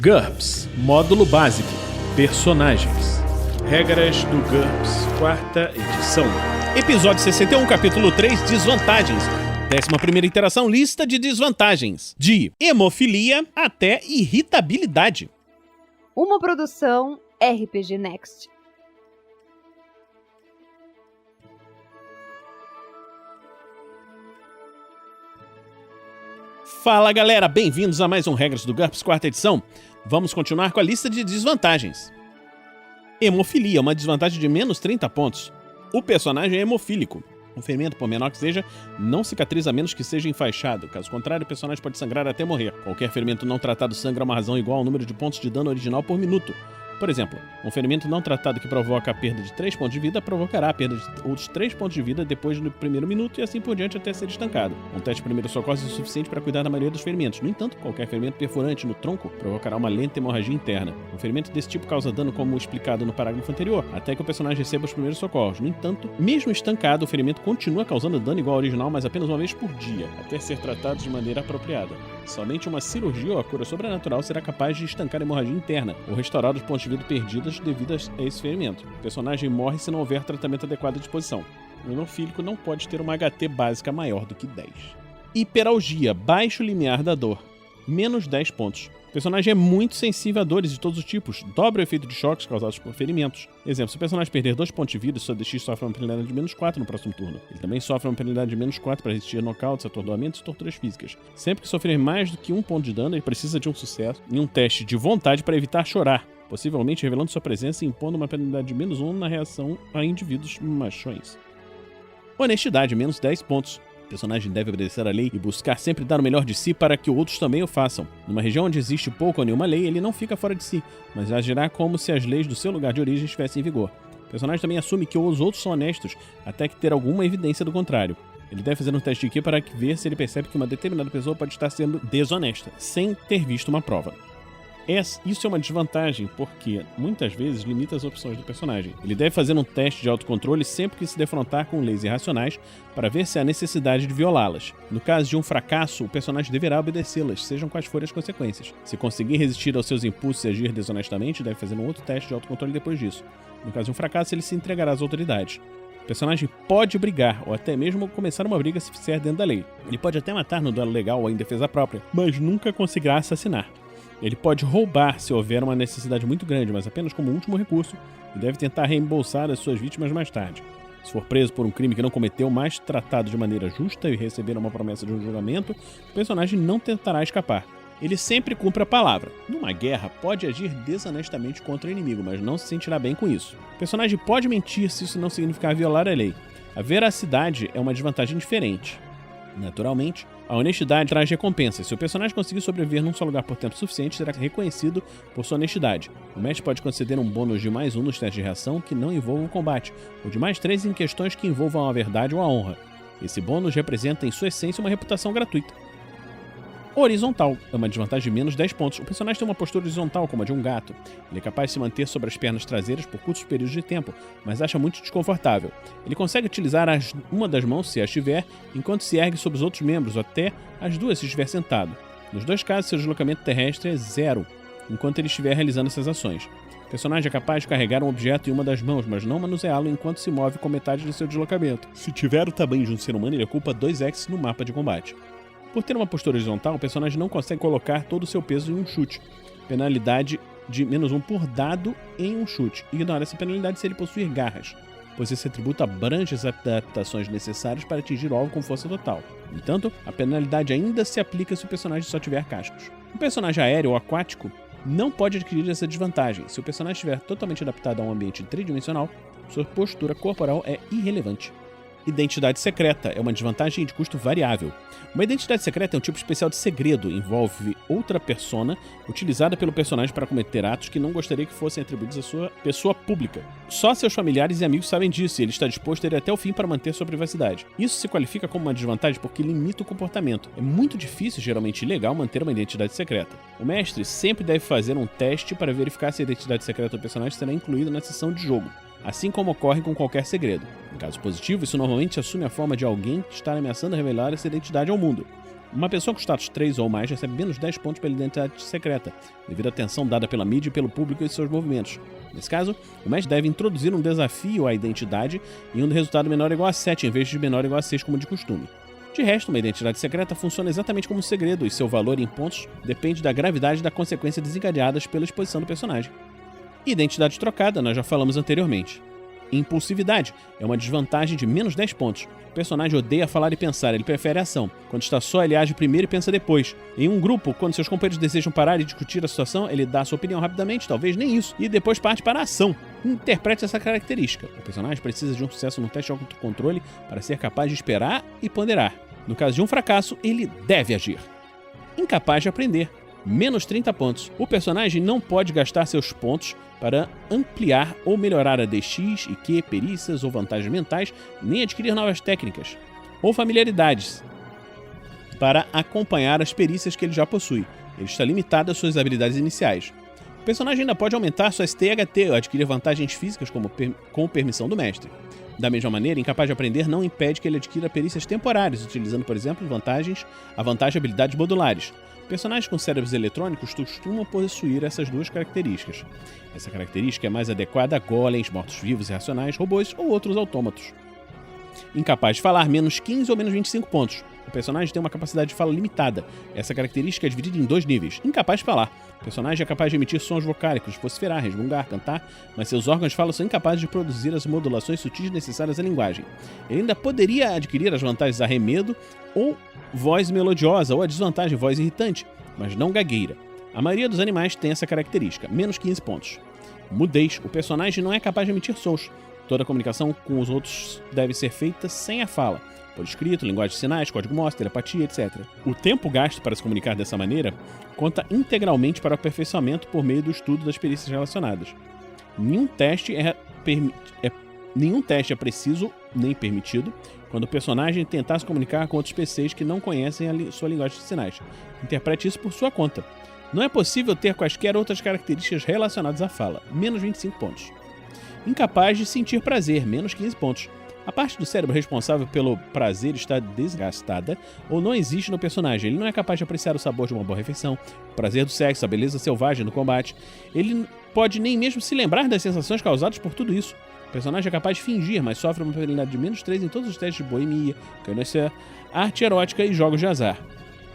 GURPS Módulo Básico Personagens. Regras do GURPS, 4ª edição. Episódio 61, capítulo 3, Desvantagens. 11ª interação, lista de desvantagens. De hemofilia até irritabilidade. Uma produção RPG Next. Fala galera, bem-vindos a mais um Regras do GURPS, 4ª edição. Vamos continuar com a lista de desvantagens. Hemofilia, uma desvantagem de menos 30 pontos. O personagem é hemofílico. Um ferimento, por menor que seja, não cicatriza a menos que seja enfaixado. Caso contrário, o personagem pode sangrar até morrer. Qualquer ferimento não tratado sangra uma razão igual ao número de pontos de dano original por minuto. Por exemplo, um ferimento não tratado que provoca a perda de 3 pontos de vida provocará a perda de outros 3 pontos de vida depois do primeiro minuto e assim por diante até ser estancado. Um teste de primeiro socorro é o suficiente para cuidar da maioria dos ferimentos. No entanto, qualquer ferimento perfurante no tronco provocará uma lenta hemorragia interna. Um ferimento desse tipo causa dano como explicado no parágrafo anterior, até que o personagem receba os primeiros socorros. No entanto, mesmo estancado, o ferimento continua causando dano igual ao original, mas apenas uma vez por dia, até ser tratado de maneira apropriada. Somente uma cirurgia ou a cura sobrenatural será capaz de estancar a hemorragia interna ou restaurar os pontos de vida perdidos devido a esse ferimento. O personagem morre se não houver tratamento adequado à disposição. O hemofílico não pode ter uma HT básica maior do que 10. Hiperalgia, baixo limiar da dor, menos 10 pontos. O personagem é muito sensível a dores de todos os tipos, dobra o efeito de choques causados por ferimentos. Exemplo, se o personagem perder 2 pontos de vida, sua DX sofre uma penalidade de menos 4 no próximo turno. Ele também sofre uma penalidade de menos 4 para resistir a nocautes, atordoamentos e torturas físicas. Sempre que sofrer mais do que 1 ponto de dano, ele precisa de um sucesso em um teste de vontade para evitar chorar, possivelmente revelando sua presença e impondo uma penalidade de menos 1 na reação a indivíduos machões. Honestidade, menos 10 pontos. O personagem deve obedecer à lei e buscar sempre dar o melhor de si para que outros também o façam. Numa região onde existe pouca ou nenhuma lei, ele não fica fora de si, mas agirá como se as leis do seu lugar de origem estivessem em vigor. O personagem também assume que os outros são honestos, até que ter alguma evidência do contrário. Ele deve fazer um teste de IQ para ver se ele percebe que uma determinada pessoa pode estar sendo desonesta, sem ter visto uma prova. Isso é uma desvantagem, porque muitas vezes limita as opções do personagem. Ele deve fazer um teste de autocontrole sempre que se defrontar com leis irracionais para ver se há necessidade de violá-las. No caso de um fracasso, o personagem deverá obedecê-las, sejam quais forem as consequências. Se conseguir resistir aos seus impulsos e agir desonestamente, deve fazer um outro teste de autocontrole depois disso. No caso de um fracasso, ele se entregará às autoridades. O personagem pode brigar, ou até mesmo começar uma briga se fizer dentro da lei. Ele pode até matar no duelo legal ou em defesa própria, mas nunca conseguirá assassinar. Ele pode roubar se houver uma necessidade muito grande, mas apenas como último recurso, e deve tentar reembolsar as suas vítimas mais tarde. Se for preso por um crime que não cometeu, mas tratado de maneira justa e receber uma promessa de um julgamento, o personagem não tentará escapar. Ele sempre cumpre a palavra. Numa guerra, pode agir desonestamente contra o inimigo, mas não se sentirá bem com isso. O personagem pode mentir se isso não significar violar a lei. A veracidade é uma desvantagem diferente. Naturalmente, a honestidade traz recompensas. Se o personagem conseguir sobreviver num só lugar por tempo suficiente, será reconhecido por sua honestidade. O mestre pode conceder um bônus de mais 1 nos testes de reação que não envolvam o combate, ou de mais 3 em questões que envolvam a verdade ou a honra. Esse bônus representa, em sua essência, uma reputação gratuita. Horizontal é uma desvantagem de menos 10 pontos. O personagem tem uma postura horizontal, como a de um gato. Ele é capaz de se manter sobre as pernas traseiras por curtos períodos de tempo, mas acha muito desconfortável. Ele consegue utilizar uma das mãos, se as tiver, enquanto se ergue sobre os outros membros, ou até as duas se estiver sentado. Nos dois casos, seu deslocamento terrestre é 0, enquanto ele estiver realizando essas ações. O personagem é capaz de carregar um objeto em uma das mãos, mas não manuseá-lo enquanto se move com metade de seu deslocamento. Se tiver o tamanho de um ser humano, ele ocupa 2x no mapa de combate. Por ter uma postura horizontal, o personagem não consegue colocar todo o seu peso em um chute. Penalidade de menos 1 por dado em um chute. Ignora essa penalidade se ele possuir garras, pois esse atributo abrange as adaptações necessárias para atingir o alvo com força total. No entanto, a penalidade ainda se aplica se o personagem só tiver cascos. Um personagem aéreo ou aquático não pode adquirir essa desvantagem. Se o personagem estiver totalmente adaptado a um ambiente tridimensional, sua postura corporal é irrelevante. Identidade secreta é uma desvantagem de custo variável. Uma identidade secreta é um tipo especial de segredo, envolve outra persona utilizada pelo personagem para cometer atos que não gostaria que fossem atribuídos à sua pessoa pública. Só seus familiares e amigos sabem disso e ele está disposto a ir até o fim para manter sua privacidade. Isso se qualifica como uma desvantagem porque limita o comportamento. É muito difícil, geralmente ilegal, manter uma identidade secreta. O mestre sempre deve fazer um teste para verificar se a identidade secreta do personagem será incluída na sessão de jogo, assim como ocorre com qualquer segredo. Em caso positivo, isso normalmente assume a forma de alguém que está ameaçando revelar essa identidade ao mundo. Uma pessoa com status 3 ou mais recebe menos 10 pontos pela identidade secreta, devido à atenção dada pela mídia e pelo público e seus movimentos. Nesse caso, o mestre deve introduzir um desafio à identidade em um resultado menor ou igual a 7, em vez de menor ou igual a 6, como de costume. De resto, uma identidade secreta funciona exatamente como um segredo, e seu valor em pontos depende da gravidade da consequência desencadeadas pela exposição do personagem. Identidade trocada, nós já falamos anteriormente. Impulsividade é uma desvantagem de menos 10 pontos. O personagem odeia falar e pensar, ele prefere a ação. Quando está só, ele age primeiro e pensa depois. Em um grupo, quando seus companheiros desejam parar e discutir a situação, ele dá sua opinião rapidamente, talvez nem isso, e depois parte para a ação. Interprete essa característica. O personagem precisa de um sucesso no teste de autocontrole para ser capaz de esperar e ponderar. No caso de um fracasso, ele deve agir. Incapaz de aprender. Menos 30 pontos. O personagem não pode gastar seus pontos para ampliar ou melhorar a DX, IQ, perícias ou vantagens mentais, nem adquirir novas técnicas ou familiaridades para acompanhar as perícias que ele já possui. Ele está limitado às suas habilidades iniciais. O personagem ainda pode aumentar suas THT ou adquirir vantagens físicas com permissão do mestre. Da mesma maneira, incapaz de aprender não impede que ele adquira perícias temporárias, utilizando, por exemplo, a vantagem habilidades modulares. Personagens com cérebros eletrônicos costumam possuir essas duas características. Essa característica é mais adequada a golems, mortos-vivos, irracionais, robôs ou outros autômatos. Incapaz de falar, menos 15 ou menos 25 pontos. O personagem tem uma capacidade de fala limitada. Essa característica é dividida em 2 níveis. Incapaz de falar. O personagem é capaz de emitir sons vocálicos, vociferar, resmungar, cantar, mas seus órgãos de fala são incapazes de produzir as modulações sutis necessárias à linguagem. Ele ainda poderia adquirir as vantagens arremedo ou voz melodiosa ou a desvantagem voz irritante, mas não gagueira. A maioria dos animais tem essa característica, menos 15 pontos. Mudez. O personagem não é capaz de emitir sons. Toda a comunicação com os outros deve ser feita sem a fala, por escrito, linguagem de sinais, código Morse, telepatia, etc. O tempo gasto para se comunicar dessa maneira conta integralmente para o aperfeiçoamento por meio do estudo das perícias relacionadas. Nenhum teste é preciso nem permitido quando o personagem tentar se comunicar com outros PCs que não conhecem a sua linguagem de sinais. Interprete isso por sua conta. Não é possível ter quaisquer outras características relacionadas à fala, menos 25 pontos. Incapaz de sentir prazer, menos 15 pontos. A parte do cérebro responsável pelo prazer está desgastada ou não existe no personagem. Ele não é capaz de apreciar o sabor de uma boa refeição, o prazer do sexo, a beleza selvagem do combate. Ele pode nem mesmo se lembrar das sensações causadas por tudo isso. O personagem é capaz de fingir, mas sofre uma penalidade de menos 3 em todos os testes de boemia, conhecer, arte erótica e jogos de azar.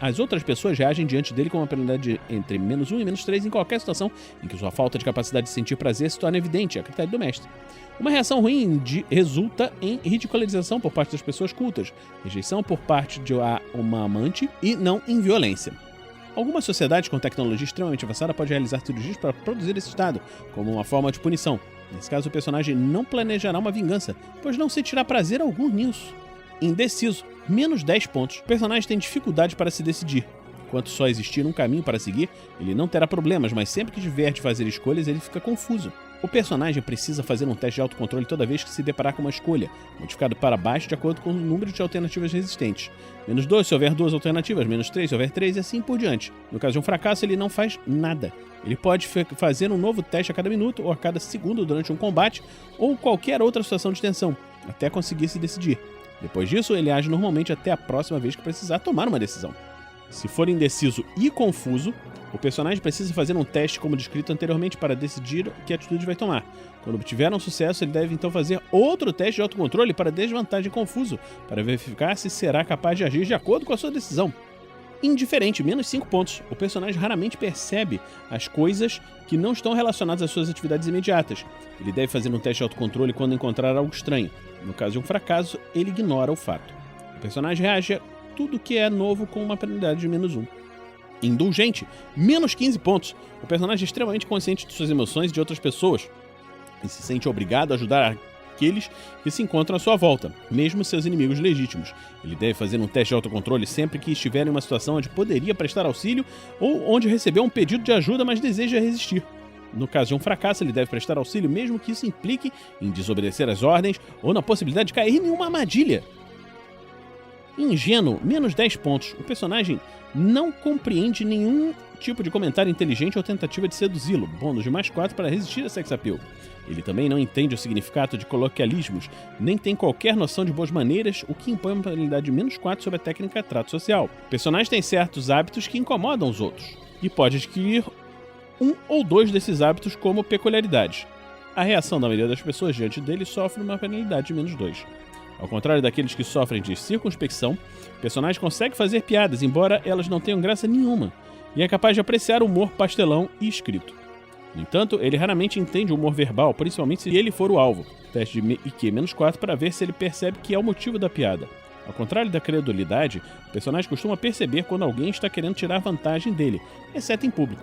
As outras pessoas reagem diante dele com uma penalidade entre menos 1 e menos 3 em qualquer situação em que sua falta de capacidade de sentir prazer se torna evidente, a critério do mestre. Uma reação ruim resulta em ridicularização por parte das pessoas cultas, rejeição por parte de uma amante e não em violência. Algumas sociedades com tecnologia extremamente avançada podem realizar cirurgias para produzir esse estado, como uma forma de punição. Nesse caso, o personagem não planejará uma vingança, pois não sentirá prazer algum nisso. Indeciso, menos 10 pontos. O personagem tem dificuldade para se decidir. Enquanto só existir um caminho para seguir, ele não terá problemas, mas sempre que tiver de fazer escolhas, ele fica confuso. O personagem precisa fazer um teste de autocontrole toda vez que se deparar com uma escolha, modificado para baixo de acordo com o número de alternativas existentes. Menos 2 se houver 2 alternativas, menos 3 se houver 3 e assim por diante. No caso de um fracasso, ele não faz nada. Ele pode fazer um novo teste a cada minuto ou a cada segundo durante um combate ou qualquer outra situação de tensão, até conseguir se decidir. Depois disso, ele age normalmente até a próxima vez que precisar tomar uma decisão. Se for indeciso e confuso, o personagem precisa fazer um teste como descrito anteriormente para decidir que atitude vai tomar. Quando obtiver um sucesso, ele deve então fazer outro teste de autocontrole para desvantagem confuso, para verificar se será capaz de agir de acordo com a sua decisão. Indiferente, menos 5 pontos. O personagem raramente percebe as coisas que não estão relacionadas às suas atividades imediatas. Ele deve fazer um teste de autocontrole quando encontrar algo estranho. No caso de um fracasso, ele ignora o fato. O personagem reage a tudo que é novo com uma penalidade de menos 1. Indulgente, menos 15 pontos. O personagem é extremamente consciente de suas emoções e de outras pessoas e se sente obrigado a ajudar aqueles que se encontram à sua volta, mesmo seus inimigos legítimos. Ele deve fazer um teste de autocontrole sempre que estiver em uma situação onde poderia prestar auxílio ou onde recebeu um pedido de ajuda, mas deseja resistir. No caso de um fracasso, ele deve prestar auxílio mesmo que isso implique em desobedecer às ordens ou na possibilidade de cair em uma armadilha. Ingênuo, menos 10 pontos. O personagem não compreende nenhum tipo de comentário inteligente ou tentativa de seduzi-lo. Bônus de mais 4 para resistir a sex appeal. Ele também não entende o significado de coloquialismos, nem tem qualquer noção de boas maneiras, o que impõe uma penalidade de menos 4 sobre a técnica trato social. O personagem tem certos hábitos que incomodam os outros, e pode adquirir um ou dois desses hábitos como peculiaridades. A reação da maioria das pessoas diante dele sofre uma penalidade de menos 2. Ao contrário daqueles que sofrem de circunspecção, o personagem consegue fazer piadas, embora elas não tenham graça nenhuma, e é capaz de apreciar o humor pastelão e escrito. No entanto, ele raramente entende o humor verbal, principalmente se ele for o alvo. Teste de IQ menos 4 para ver se ele percebe que é o motivo da piada. Ao contrário da credulidade, o personagem costuma perceber quando alguém está querendo tirar vantagem dele, exceto em público.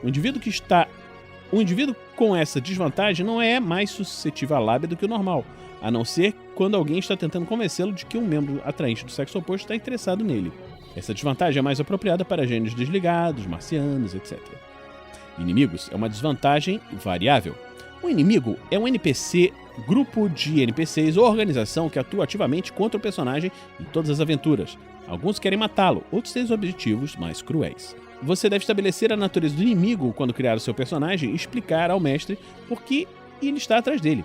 O indivíduo com essa desvantagem não é mais suscetível à lábia do que o normal, a não ser quando alguém está tentando convencê-lo de que um membro atraente do sexo oposto está interessado nele. Essa desvantagem é mais apropriada para gênios desligados, marcianos, etc. Inimigos é uma desvantagem variável. Um inimigo é um NPC, grupo de NPCs ou organização que atua ativamente contra o personagem em todas as aventuras. Alguns querem matá-lo, outros têm objetivos mais cruéis. Você deve estabelecer a natureza do inimigo quando criar o seu personagem e explicar ao mestre por que ele está atrás dele.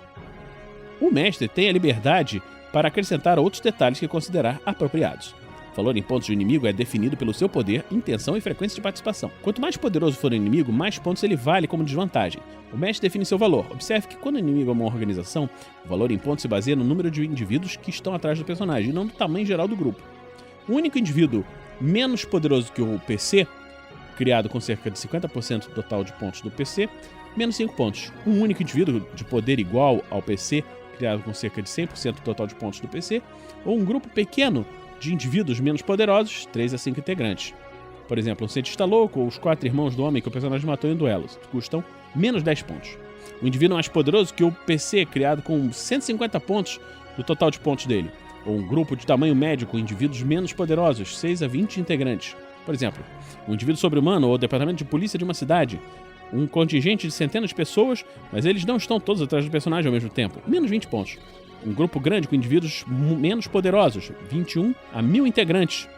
O mestre tem a liberdade para acrescentar outros detalhes que considerar apropriados. O valor em pontos do inimigo é definido pelo seu poder, intenção e frequência de participação. Quanto mais poderoso for o inimigo, mais pontos ele vale como desvantagem. O mestre define seu valor. Observe que quando o inimigo é uma organização, o valor em pontos se baseia no número de indivíduos que estão atrás do personagem, e não no tamanho geral do grupo. O único indivíduo menos poderoso que o PC, criado com cerca de 50% do total de pontos do PC, menos 5 pontos. Um único indivíduo de poder igual ao PC, criado com cerca de 100% do total de pontos do PC, ou um grupo pequeno de indivíduos menos poderosos, 3 a 5 integrantes. Por exemplo, um cientista louco ou os 4 irmãos do homem que o personagem matou em duelos, custam menos 10 pontos. Um indivíduo mais poderoso que o PC, criado com 150 pontos do total de pontos dele, ou um grupo de tamanho médio com indivíduos menos poderosos, 6 a 20 integrantes. Por exemplo, um indivíduo sobre-humano ou o departamento de polícia de uma cidade, um contingente de centenas de pessoas, mas eles não estão todos atrás do personagem ao mesmo tempo, menos 20 pontos. Um grupo grande com indivíduos menos poderosos, 21 a 1000 integrantes.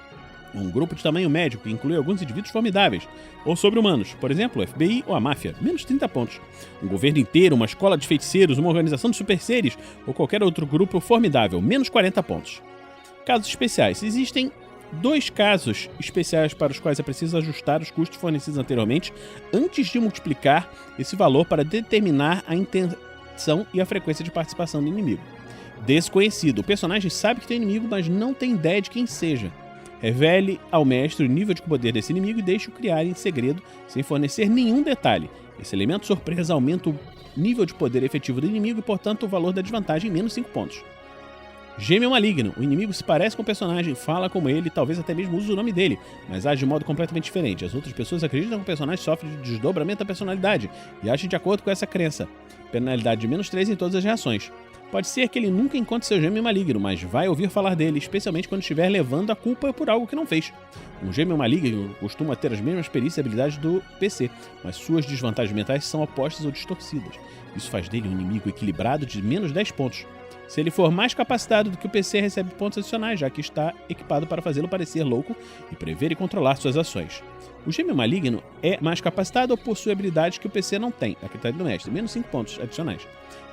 Um grupo de tamanho médio que inclui alguns indivíduos formidáveis, ou sobre-humanos, por exemplo, o FBI ou a máfia, menos 30 pontos. Um governo inteiro, uma escola de feiticeiros, uma organização de super-seres ou qualquer outro grupo formidável, menos 40 pontos. Casos especiais. Existem 2 casos especiais para os quais é preciso ajustar os custos fornecidos anteriormente antes de multiplicar esse valor para determinar a intenção e a frequência de participação do inimigo. Desconhecido. O personagem sabe que tem inimigo, mas não tem ideia de quem seja. Revele ao mestre o nível de poder desse inimigo e deixe-o criar em segredo, sem fornecer nenhum detalhe. Esse elemento surpresa aumenta o nível de poder efetivo do inimigo e, portanto, o valor da desvantagem em menos 5 pontos. Gêmeo maligno. O inimigo se parece com o personagem, fala como ele, talvez até mesmo use o nome dele, mas age de modo completamente diferente. As outras pessoas acreditam que o personagem sofre de desdobramento da personalidade e agem de acordo com essa crença. Penalidade de menos 3 em todas as reações. Pode ser que ele nunca encontre seu gêmeo maligno, mas vai ouvir falar dele, especialmente quando estiver levando a culpa por algo que não fez. Um gêmeo maligno costuma ter as mesmas perícias e habilidades do PC, mas suas desvantagens mentais são opostas ou distorcidas. Isso faz dele um inimigo equilibrado de menos 10 pontos. Se ele for mais capacitado do que o PC, recebe pontos adicionais, já que está equipado para fazê-lo parecer louco e prever e controlar suas ações. O gêmeo maligno é mais capacitado ou possui habilidades que o PC não tem, a critério do mestre, menos 5 pontos adicionais.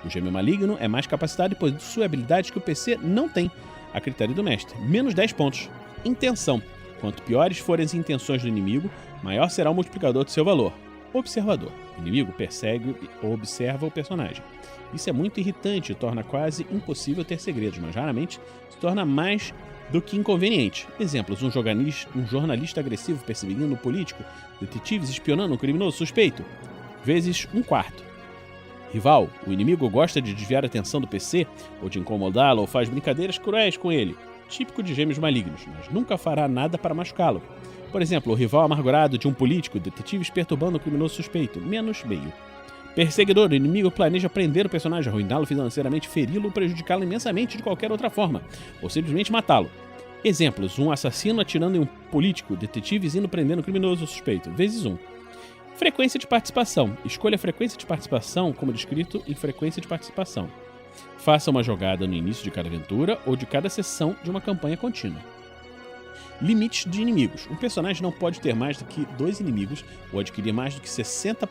O gêmeo maligno é mais capacitado e possui habilidades que o PC não tem, a critério do mestre, menos 10 pontos. Intenção. Quanto piores forem as intenções do inimigo, maior será o multiplicador de seu valor. Observador. O inimigo persegue ou observa o personagem. Isso é muito irritante e torna quase impossível ter segredos, mas raramente se torna mais do que inconveniente. Exemplos: um jornalista agressivo perseguindo um político, detetives espionando um criminoso suspeito, vezes 1/4. Rival. O inimigo gosta de desviar a atenção do PC, ou de incomodá-lo, ou faz brincadeiras cruéis com ele, típico de gêmeos malignos, mas nunca fará nada para machucá-lo. Por exemplo, o rival amargurado de um político, detetives perturbando um criminoso suspeito, menos meio. Perseguidor. O inimigo planeja prender o personagem, arruiná-lo financeiramente, feri-lo ou prejudicá-lo imensamente de qualquer outra forma, ou simplesmente matá-lo. Exemplos: um assassino atirando em um político, detetives indo prendendo um criminoso suspeito, vezes 1. Frequência de participação. Escolha a frequência de participação como descrito em frequência de participação. Faça uma jogada no início de cada aventura ou de cada sessão de uma campanha contínua. Limites de inimigos. Um personagem não pode ter mais do que 2 inimigos ou adquirir mais do que 60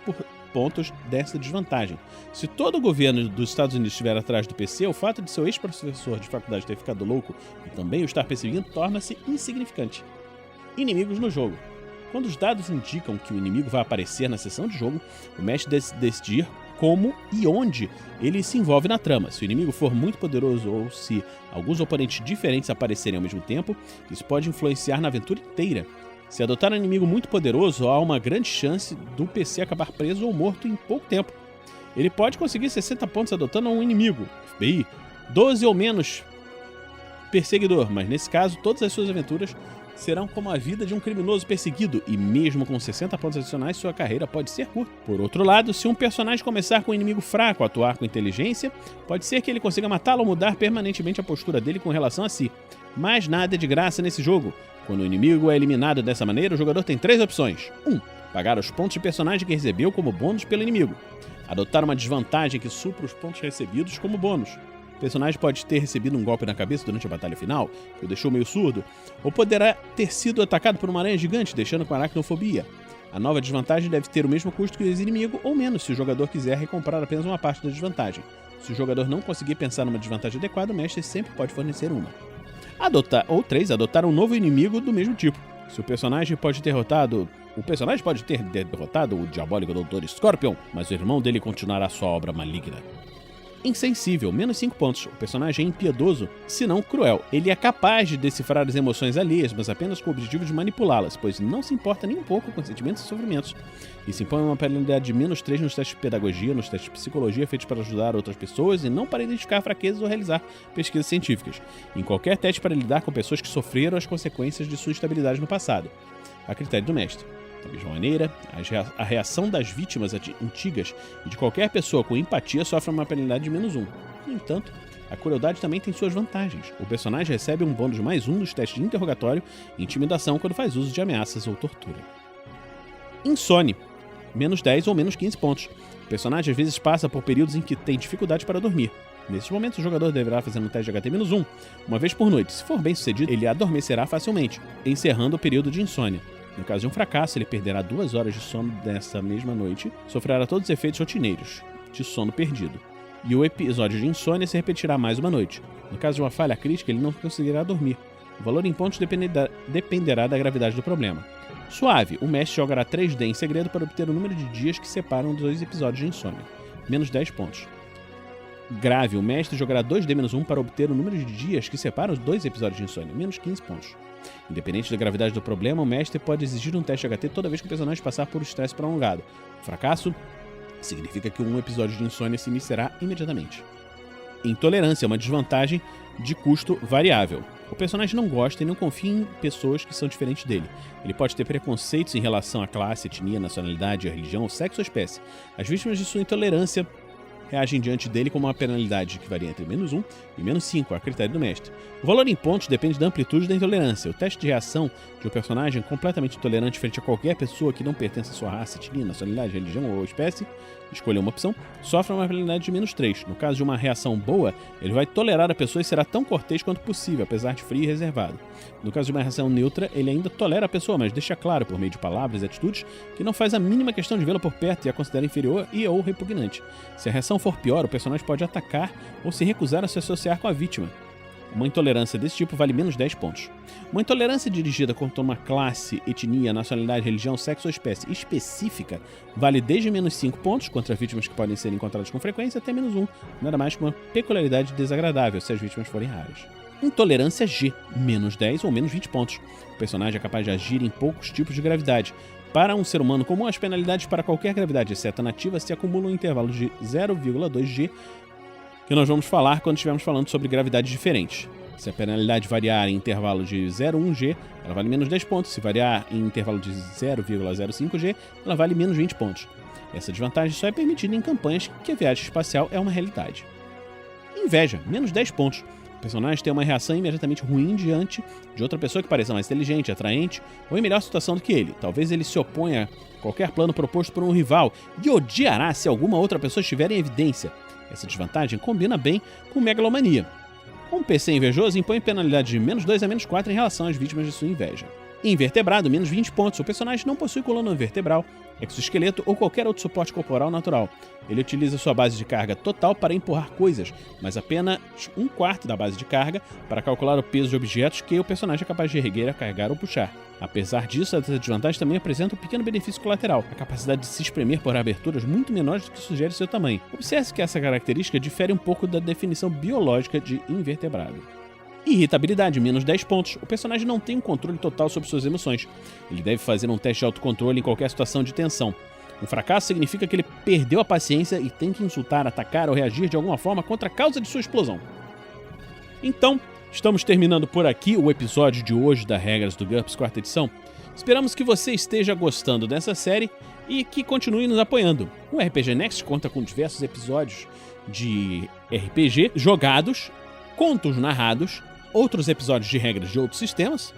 pontos dessa desvantagem. Se todo o governo dos Estados Unidos estiver atrás do PC, o fato de seu ex-professor de faculdade ter ficado louco e também o estar perseguindo torna-se insignificante. Inimigos no jogo. Quando os dados indicam que o inimigo vai aparecer na sessão de jogo, o mestre deve decidir como e onde ele se envolve na trama. Se o inimigo for muito poderoso ou se alguns oponentes diferentes aparecerem ao mesmo tempo, isso pode influenciar na aventura inteira. Se adotar um inimigo muito poderoso, há uma grande chance do PC acabar preso ou morto em pouco tempo. Ele pode conseguir 60 pontos adotando um inimigo, FBI, 12 ou menos perseguidor, mas nesse caso todas as suas aventuras serão como a vida de um criminoso perseguido, e mesmo com 60 pontos adicionais, sua carreira pode ser curta. Por outro lado, se um personagem começar com um inimigo fraco a atuar com inteligência, pode ser que ele consiga matá-lo ou mudar permanentemente a postura dele com relação a si. Mas nada é de graça nesse jogo. Quando o inimigo é eliminado dessa maneira, o jogador tem 3 opções. 1. Pagar os pontos de personagem que recebeu como bônus pelo inimigo. Adotar uma desvantagem que supra os pontos recebidos como bônus. O personagem pode ter recebido um golpe na cabeça durante a batalha final, que o deixou meio surdo, ou poderá ter sido atacado por uma aranha gigante, deixando com aracnofobia. A nova desvantagem deve ter o mesmo custo que o ex-inimigo, ou menos, se o jogador quiser recomprar apenas uma parte da desvantagem. Se o jogador não conseguir pensar numa desvantagem adequada, o mestre sempre pode fornecer uma. 3. Adotar um novo inimigo do mesmo tipo. Se o personagem pode ter derrotado o diabólico Dr. Scorpion, mas o irmão dele continuará sua obra maligna. Insensível, menos 5 pontos. O personagem é impiedoso, se não cruel. Ele é capaz de decifrar as emoções alheias, mas apenas com o objetivo de manipulá-las, pois não se importa nem um pouco com sentimentos e sofrimentos. E se impõe uma penalidade de menos 3 nos testes de pedagogia, nos testes de psicologia feitos para ajudar outras pessoas e não para identificar fraquezas ou realizar pesquisas científicas. Em qualquer teste para lidar com pessoas que sofreram as consequências de sua instabilidade no passado. A critério do mestre. Da mesma maneira, a reação das vítimas antigas e de qualquer pessoa com empatia sofre uma penalidade de menos 1. No entanto, a crueldade também tem suas vantagens. O personagem recebe um bônus de mais 1 nos testes de interrogatório e intimidação quando faz uso de ameaças ou tortura. Insone, menos 10 ou menos 15 pontos. O personagem às vezes passa por períodos em que tem dificuldade para dormir. Nesses momentos, o jogador deverá fazer um teste de HT-1, uma vez por noite. Se for bem sucedido, ele adormecerá facilmente, encerrando o período de insônia. No caso de um fracasso, ele perderá 2 horas de sono nessa mesma noite, sofrerá todos os efeitos rotineiros de sono perdido, e o episódio de insônia se repetirá mais uma noite. No caso de uma falha crítica, ele não conseguirá dormir. O valor em pontos dependerá da gravidade do problema. Suave, o mestre jogará 3D em segredo para obter o número de dias que separam os 2 episódios de insônia, menos 10 pontos. Grave, o mestre jogará 2D-1 para obter o número de dias que separam os 2 episódios de insônia, menos 15 pontos. Independente da gravidade do problema, o mestre pode exigir um teste HT toda vez que o personagem passar por estresse prolongado. O fracasso significa que um episódio de insônia se iniciará imediatamente. Intolerância é uma desvantagem de custo variável. O personagem não gosta e não confia em pessoas que são diferentes dele. Ele pode ter preconceitos em relação à classe, etnia, nacionalidade, religião, sexo ou espécie. As vítimas de sua intolerância reagem diante dele com uma penalidade que varia entre menos 1 e menos 5, a critério do mestre. O valor em pontos depende da amplitude da intolerância. O teste de reação de um personagem completamente intolerante frente a qualquer pessoa que não pertence à sua raça, etnia, nacionalidade, religião ou espécie, escolha uma opção, sofre uma penalidade de menos 3. No caso de uma reação boa, ele vai tolerar a pessoa e será tão cortês quanto possível, apesar de frio e reservado. No caso de uma reação neutra, ele ainda tolera a pessoa, mas deixa claro, por meio de palavras e atitudes, que não faz a mínima questão de vê-la por perto e a considera inferior e ou repugnante. Se a reação for pior, o personagem pode atacar ou se recusar a se associar com a vítima. Uma intolerância desse tipo vale menos 10 pontos. Uma intolerância dirigida contra uma classe, etnia, nacionalidade, religião, sexo ou espécie específica vale desde menos 5 pontos contra vítimas que podem ser encontradas com frequência até menos 1, nada mais que uma peculiaridade desagradável se as vítimas forem raras. Intolerância G, menos 10 ou menos 20 pontos. O personagem é capaz de agir em poucos tipos de gravidade. Para um ser humano comum, as penalidades para qualquer gravidade, exceto a nativa, se acumulam em intervalos de 0,2 G, que nós vamos falar quando estivermos falando sobre gravidades diferentes. Se a penalidade variar em intervalo de 0,1 G, ela vale menos 10 pontos. Se variar em intervalo de 0,05 G, ela vale menos 20 pontos. Essa desvantagem só é permitida em campanhas que a viagem espacial é uma realidade. Inveja, menos 10 pontos. O personagem tem uma reação imediatamente ruim diante de outra pessoa que pareça mais inteligente, atraente ou em melhor situação do que ele. Talvez ele se oponha a qualquer plano proposto por um rival e odiará se alguma outra pessoa estiver em evidência. Essa desvantagem combina bem com megalomania. Um PC invejoso impõe penalidade de -2 a -4 em relação às vítimas de sua inveja. Invertebrado, menos 20 pontos. O personagem não possui coluna vertebral, exoesqueleto ou qualquer outro suporte corporal natural. Ele utiliza sua base de carga total para empurrar coisas, mas apenas 1/4 da base de carga para calcular o peso de objetos que o personagem é capaz de erguer, carregar ou puxar. Apesar disso, essa desvantagem também apresenta um pequeno benefício colateral, a capacidade de se espremer por aberturas muito menores do que sugere seu tamanho. Observe que essa característica difere um pouco da definição biológica de invertebrado. Irritabilidade, menos 10 pontos. O personagem não tem um controle total sobre suas emoções. Ele deve fazer um teste de autocontrole em qualquer situação de tensão. Um fracasso significa que ele perdeu a paciência e tem que insultar, atacar ou reagir de alguma forma contra a causa de sua explosão. Então, estamos terminando por aqui o episódio de hoje da Regras do GURPS 4ª edição. Esperamos que você esteja gostando dessa série e que continue nos apoiando. O RPG Next conta com diversos episódios de RPG jogados, contos narrados, outros episódios de regras de outros sistemas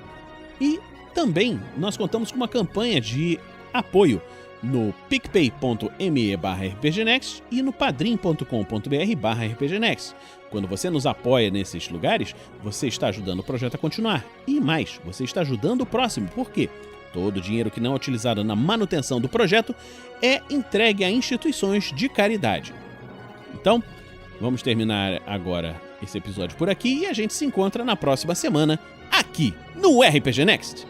e também nós contamos com uma campanha de apoio no picpay.me/rpgnext e no padrim.com.br/rpgnext. Quando você nos apoia nesses lugares, você está ajudando o projeto a continuar. E mais, você está ajudando o próximo. Por quê? Todo o dinheiro que não é utilizado na manutenção do projeto é entregue a instituições de caridade. Então, vamos terminar agora esse episódio por aqui e a gente se encontra na próxima semana aqui no RPG Next.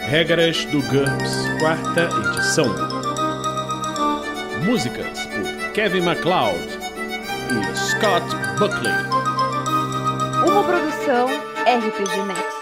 Regras do GURPS 4ª edição. Músicas por Kevin MacLeod e Scott Buckley. Uma produção RPG Next.